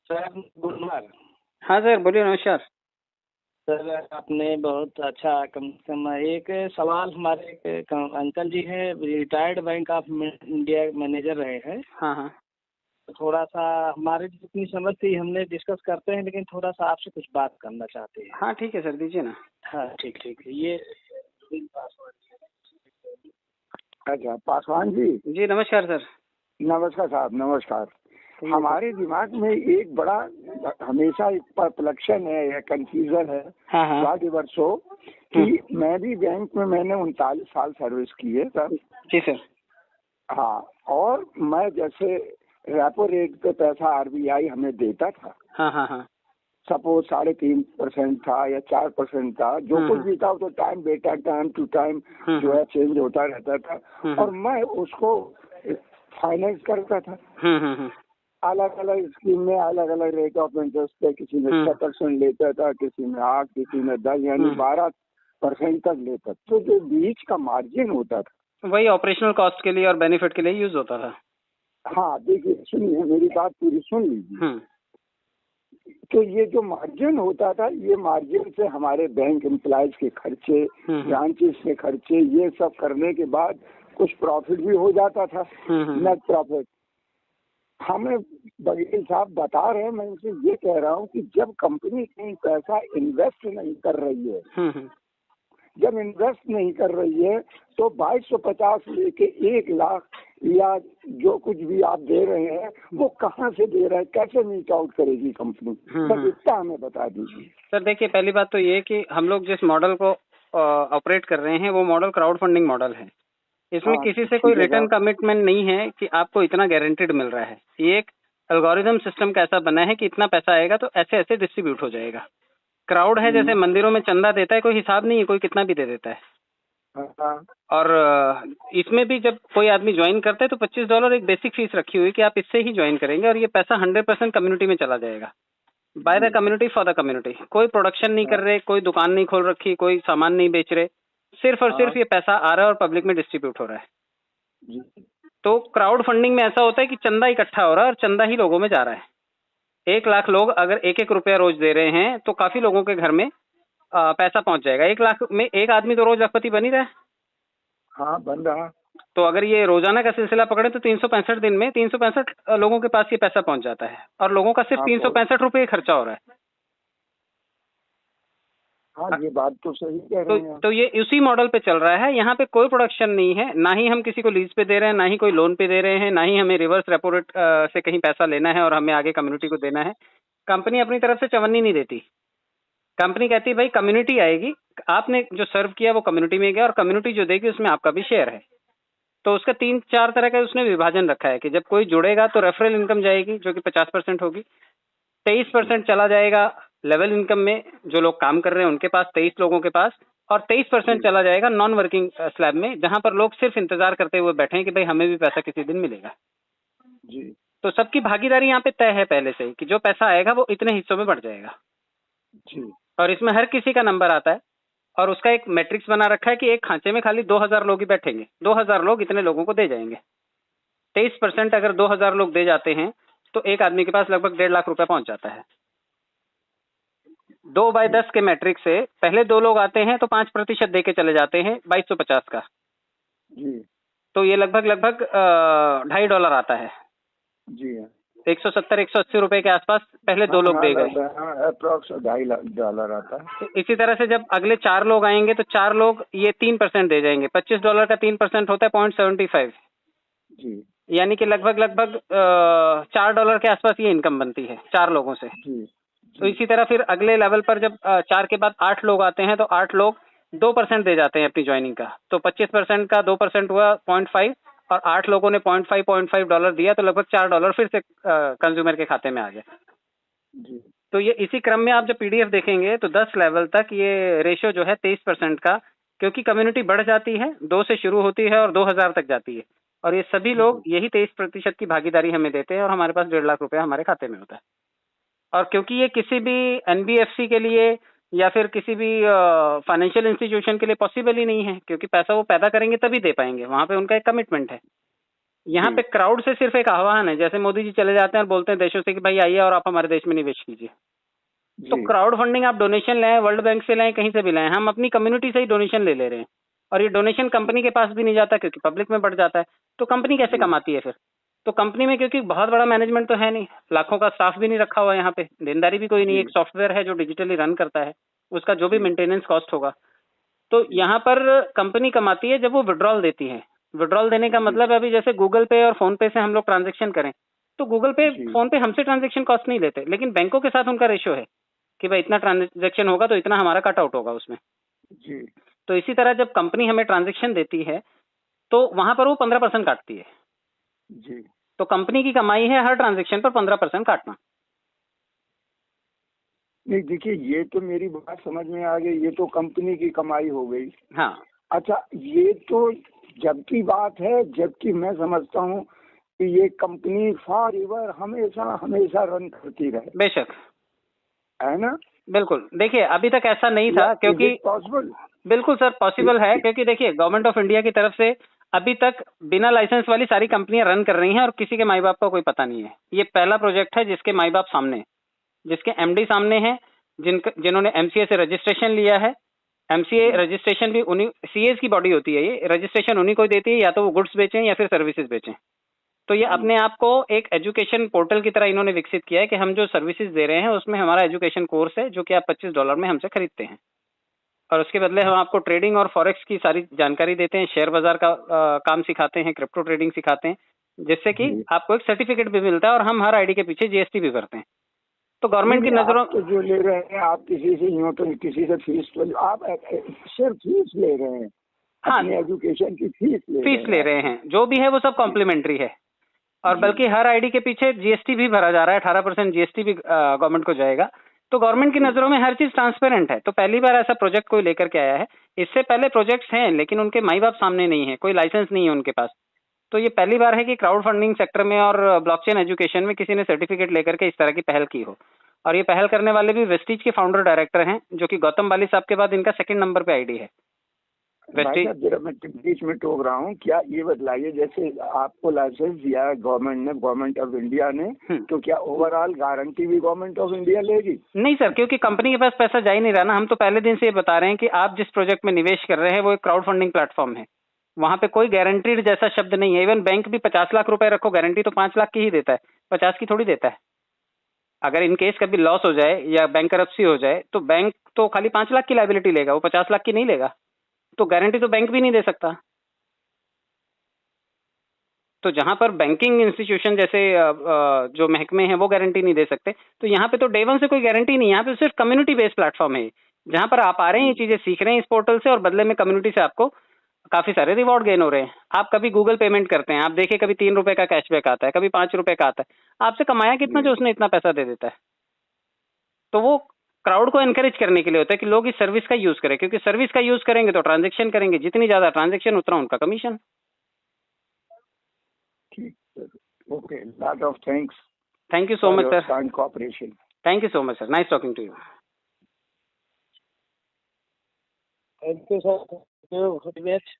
Sir Gulmarg. हाँ sir बोलिए, नमस्कार। सर आपने बहुत अच्छा कम से कम एक सवाल, हमारे एक अंकल जी हैं, retired bank of India manager रहे हैं। हाँ हाँ तो थोड़ा सा हमारे जितनी समझ थी हमने डिस्कस करते हैं, लेकिन थोड़ा सा आपसे कुछ बात करना चाहते हैं। हाँ ठीक है सर, दीजिए ना। हाँ ठीक ठीक है। ये अच्छा, पासवान जी। जी नमस्कार सर। नमस्कार साहब, नमस्कार। कहिए हमारे दिमाग में एक बड़ा हमेशा एक परप्लेक्शन है या कंफ्यूजन है हाँ हाँ वाद वर्षों कि मैं भी बैंक में मैंने 39 साल सर्विस की है सर। जी सर। हाँ, और मैं जैसे रेपो रेट पे पैसा आरबीआई हमें देता था, हाँ हाँ हाँ सपोज 3.5% था या 4% था, जो कुछ भी था वो तो टाइम बेटा टाइम टू टाइम जो है चेंज होता रहता था, और मैं उसको फाइनेंस करता था। अलग अलग स्कीम में अलग अलग रेट ऑफ इंटरेस्ट पे, किसी में 6% लेता था, किसी में 8, किसी में 10 यानी 12% तक लेता। तो जो बीच का मार्जिन होता था वही ऑपरेशनल कॉस्ट के लिए और बेनिफिट के लिए यूज होता था। हाँ देखिए, सुनिए मेरी बात पूरी सुन लीजिए। तो ये जो मार्जिन होता था, ये मार्जिन से हमारे बैंक एम्प्लॉयज के खर्चे, ब्रांचेस के खर्चे, ये सब करने के बाद कुछ प्रॉफिट भी हो जाता था, नेट प्रॉफिट। हमें बघेल साहब बता रहे हैं, मैं उनसे ये कह रहा हूँ कि जब कंपनी कहीं पैसा इन्वेस्ट नहीं कर रही है, जब इन्वेस्ट नहीं कर रही है, तो 2250 लेके 1 लाख या जो कुछ भी आप दे रहे हैं वो कहाँ से दे रहे हैं, कैसे मीट आउट करेगी कंपनी? बस इतना हमें बता दीजिए सर। देखिए, पहली बात तो ये कि हम लोग जिस मॉडल को ऑपरेट कर रहे हैं वो मॉडल क्राउड फंडिंग मॉडल है। इसमें किसी से कोई रिटर्न कमिटमेंट नहीं है कि आपको इतना गारंटेड मिल रहा है। ये एक एल्गोरिदम सिस्टम कैसा बना है कि इतना पैसा आएगा तो ऐसे ऐसे डिस्ट्रीब्यूट हो जाएगा। क्राउड है, जैसे मंदिरों में चंदा देता है, कोई हिसाब नहीं है, कोई कितना भी दे देता है। और इसमें भी जब कोई आदमी ज्वाइन करता है तो $25 एक बेसिक फीस रखी हुई कि आप इससे ही ज्वाइन करेंगे, और ये पैसा 100% कम्युनिटी में चला जाएगा। By the community for the community. कोई प्रोडक्शन नहीं कर रहे, कोई दुकान नहीं खोल रखी, कोई सामान नहीं बेच रहे, सिर्फ और सिर्फ ये पैसा आ रहा है और पब्लिक में डिस्ट्रीब्यूट हो रहा है। तो क्राउड फंडिंग में ऐसा होता है कि चंदा इकट्ठा हो रहा है और चंदा ही लोगों में जा रहा है। 1 लाख लोग अगर 1-1 रुपया रोज दे रहे हैं तो काफी लोगों के घर में पैसा पहुंच जाएगा। 1 लाख में एक आदमी तो रोज लखपति बन ही रहा है। हाँ, बन रहा। तो अगर ये रोजाना का सिलसिला पकड़े तो 365 दिन में 365 लोगों के पास ये पैसा पहुंच जाता है, और लोगों का सिर्फ 365 रुपये खर्चा हो रहा है। हाँ, ये बात तो सही कह रहे हैं। तो ये उसी मॉडल पे चल रहा है। यहाँ पे कोई प्रोडक्शन नहीं है, ना ही हम किसी को लीज पे दे रहे हैं, ना ही कोई लोन पे दे रहे हैं, ना ही हमें रिवर्स रेपो रेट से कहीं पैसा लेना है और हमें आगे कम्युनिटी को देना है। कंपनी अपनी तरफ से चवन्नी नहीं देती। कंपनी कहती है भाई कम्युनिटी आएगी, आपने जो सर्व किया वो कम्युनिटी में गया, और कम्युनिटी जो देगी उसमें आपका भी शेयर है। तो उसका 3-4 तरह का उसने विभाजन रखा है कि जब कोई जुड़ेगा तो रेफरल इनकम जाएगी जो कि 50% होगी, 23% चला जाएगा लेवल इनकम में, जो लोग काम कर रहे हैं उनके पास, 23 लोगों के पास, और 23% चला जाएगा नॉन वर्किंग स्लैब में, जहां पर लोग सिर्फ इंतजार करते हुए बैठे हैं कि भाई हमें भी पैसा किसी दिन मिलेगा। जी। तो सबकी भागीदारी यहाँ पे तय है पहले से ही कि जो पैसा आएगा वो इतने हिस्सों में बढ़ जाएगा। जी। और इसमें हर किसी का नंबर आता है, और उसका एक मैट्रिक्स बना रखा है कि एक खांचे में खाली 2000 लोग ही बैठेंगे, 2000 लोग इतने लोगों को दे जाएंगे। 23% अगर 2000 लोग दे जाते हैं तो एक आदमी के पास लगभग 1.5 लाख रुपया पहुंच जाता है। 2/10 के मैट्रिक से पहले 2 लोग आते हैं तो 5% दे के चले जाते हैं 2250 का। जी। तो ये लगभग $2.50 आता है। जी। 170-180 रुपए के आसपास पहले 2 लोग दे गए। अप्रोक्स $2.50 आता है। इसी तरह से जब अगले 4 लोग आएंगे तो 4 लोग ये 3% दे जाएंगे। $25 का 3% होता है 0.75। जी। यानी कि लगभग $4 के आसपास ये इनकम बनती है 4 लोगों से। जी। तो इसी तरह फिर अगले लेवल पर जब 4 के बाद 8 लोग आते हैं तो 8 लोग 2% दे जाते हैं अपनी ज्वाइनिंग का। तो 25% का 2% हुआ 0.5, और 8 लोगों ने $0.5 दिया तो लगभग $4 फिर से कंज्यूमर के खाते में आ गया। जी। तो ये इसी क्रम में आप जब पीडीएफ देखेंगे तो 10 लेवल तक ये रेशियो जो है 23% का, क्योंकि कम्युनिटी बढ़ जाती है, 2 से शुरू होती है और 2000 तक जाती है, और ये सभी लोग यही 23% की भागीदारी हमें देते हैं, और हमारे पास 1.5 लाख रुपया हमारे खाते में होता है। और क्योंकि ये किसी भी एनबीएफसी के लिए या फिर किसी भी फाइनेंशियल इंस्टीट्यूशन के लिए पॉसिबल ही नहीं है, क्योंकि पैसा वो पैदा करेंगे तभी दे पाएंगे, वहां पे उनका एक कमिटमेंट है। यहाँ पे क्राउड से सिर्फ एक आह्वान है, जैसे मोदी जी चले जाते हैं और बोलते हैं देशों से कि भाई आइए और आप हमारे देश में निवेश कीजिए। तो क्राउड फंडिंग आप डोनेशन लें, वर्ल्ड बैंक से लें, कहीं से भी लें, हम अपनी कम्युनिटी से ही डोनेशन ले रहे हैं और ये डोनेशन कंपनी के पास भी नहीं जाता क्योंकि पब्लिक में बढ़ जाता है। तो कंपनी कैसे कमाती है फिर? तो कंपनी में क्योंकि बहुत बड़ा मैनेजमेंट तो है नहीं, लाखों का स्टाफ भी नहीं रखा हुआ है, यहाँ पे देनदारी भी कोई नहीं, एक सॉफ्टवेयर है जो डिजिटली रन करता है, उसका जो भी मेंटेनेंस कॉस्ट होगा। तो यहाँ पर कंपनी कमाती है जब वो विड्रॉल देती है। विड्रॉल देने का मतलब है अभी जैसे गूगल पे और फोन पे से हम लोग ट्रांजेक्शन करें तो गूगल पे फोन पे हमसे ट्रांजेक्शन कॉस्ट नहीं लेते, लेकिन बैंकों के साथ उनका रेशियो है कि भाई इतना ट्रांजेक्शन होगा तो इतना हमारा कट आउट होगा उसमें। तो इसी तरह जब कंपनी हमें ट्रांजेक्शन देती है तो वहां पर वो 15% काटती है जी। तो कंपनी की कमाई है हर ट्रांजेक्शन पर 15% काटना। नहीं देखिए, ये तो मेरी बात समझ में आ गई, ये तो कंपनी की कमाई हो गई। हाँ अच्छा, ये तो जब की बात है, जबकि मैं समझता हूँ कि ये कंपनी फॉर एवर हमेशा हमेशा रन करती रहे। बेशक, है ना? बिल्कुल। देखिए अभी तक ऐसा नहीं था क्योंकि पॉसिबल, बिल्कुल सर पॉसिबल है, क्योंकि देखिए गवर्नमेंट ऑफ इंडिया की तरफ से अभी तक बिना लाइसेंस वाली सारी कंपनियां रन कर रही हैं और किसी के माई बाप का कोई पता नहीं है। ये पहला प्रोजेक्ट है जिसके माई बाप सामने, जिसके एमडी सामने हैं, जिन्होंने एमसीए से रजिस्ट्रेशन लिया है। एमसीए रजिस्ट्रेशन भी उन्हीं, सीएस की बॉडी होती है, ये रजिस्ट्रेशन उन्हीं को देती है, या तो वो गुड्स बेचें या फिर सर्विसेज बेचें। तो ये अपने आप को एक एजुकेशन पोर्टल की तरह इन्होंने विकसित किया है कि हम जो सर्विसेज दे रहे हैं उसमें हमारा एजुकेशन कोर्स है जो कि आप $25 में हमसे खरीदते हैं और उसके बदले हम आपको ट्रेडिंग और फॉरेक्स की सारी जानकारी देते हैं, शेयर बाजार का काम सिखाते हैं, क्रिप्टो ट्रेडिंग सिखाते हैं, जिससे कि आपको एक सर्टिफिकेट भी मिलता है और हम हर आईडी के पीछे जीएसटी भी भरते हैं। तो गवर्नमेंट की नजरों तो जो ले रहे हैं आप किसी से यूँ तो किसी से फीस, तो आप सिर्फ फीस ले रहे हैं। हाँ, एजुकेशन की फीस ले रहे हैं, जो भी है वो सब कॉम्प्लीमेंट्री है और बल्कि हर आईडी के पीछे जीएसटी भी भरा जा रहा है, 18% जीएसटी भी गवर्नमेंट को जाएगा। तो गवर्नमेंट की नजरों में हर चीज ट्रांसपेरेंट है। तो पहली बार ऐसा प्रोजेक्ट कोई लेकर के आया है। इससे पहले प्रोजेक्ट्स हैं लेकिन उनके माई बाप सामने नहीं है, कोई लाइसेंस नहीं है उनके पास। तो ये पहली बार है कि क्राउड फंडिंग सेक्टर में और ब्लॉकचेन एजुकेशन में किसी ने सर्टिफिकेट लेकर के इस तरह की पहल की हो। और ये पहल करने वाले भी वेस्टीज के फाउंडर डायरेक्टर हैं, जो कि गौतम बाली साहब के बाद इनका सेकंड नंबर पे आईडी है। मैं बीच में टोक रहा हूँ, क्या ये बतलाइए, जैसे आपको लाइसेंस दिया है गवर्नमेंट ने, गवर्नमेंट ऑफ इंडिया ने, तो क्या ओवरऑल गारंटी भी गवर्नमेंट ऑफ इंडिया लेगी? नहीं सर, क्योंकि कंपनी के पास पैसा जा ही नहीं रहा ना। हम तो पहले दिन से ये बता रहे हैं कि आप जिस प्रोजेक्ट में निवेश कर रहे हैं वो एक क्राउड फंडिंग प्लेटफॉर्म है, वहां पे कोई गारंटीड जैसा शब्द नहीं है। इवन बैंक भी 50 लाख रुपए रखो, गारंटी तो 5 लाख की ही देता है, 50 की थोड़ी देता है। अगर इन केस कभी लॉस हो जाए या बैंक करप्सी हो जाए तो बैंक तो खाली 5 लाख की लायबिलिटी लेगा, वो 50 लाख की नहीं लेगा। तो गारंटी तो बैंक भी नहीं दे सकता। तो जहां पर बैंकिंग इंस्टीट्यूशन जैसे जो महकमे हैं वो गारंटी नहीं दे सकते, तो यहाँ पे तो डे वन से कोई गारंटी नहीं है। यहाँ पे सिर्फ कम्युनिटी बेस्ड प्लेटफॉर्म है, जहां पर आप आ रहे हैं, ये चीजें सीख रहे हैं इस पोर्टल से और बदले में कम्युनिटी से आपको काफी सारे रिवॉर्ड गेन हो रहे हैं। आप कभी गूगल पेमेंट करते हैं, आप देखिए कभी ₹3 का कैशबैक आता है, कभी ₹5 का आता है। आपसे कमाया कितना जो उसने इतना पैसा दे देता है? तो वो क्राउड को एनकरेज करने के लिए होता है कि लोग इस सर्विस का यूज करें, क्योंकि सर्विस का यूज करेंगे तो ट्रांजैक्शन करेंगे, जितनी ज्यादा ट्रांजैक्शन उतना उनका कमीशन। ठीक sir, okay, lot of thanks. Thank you so much sir, cooperation. Thank you so much sir, nice talking to you. Thank you sir, thank you very much.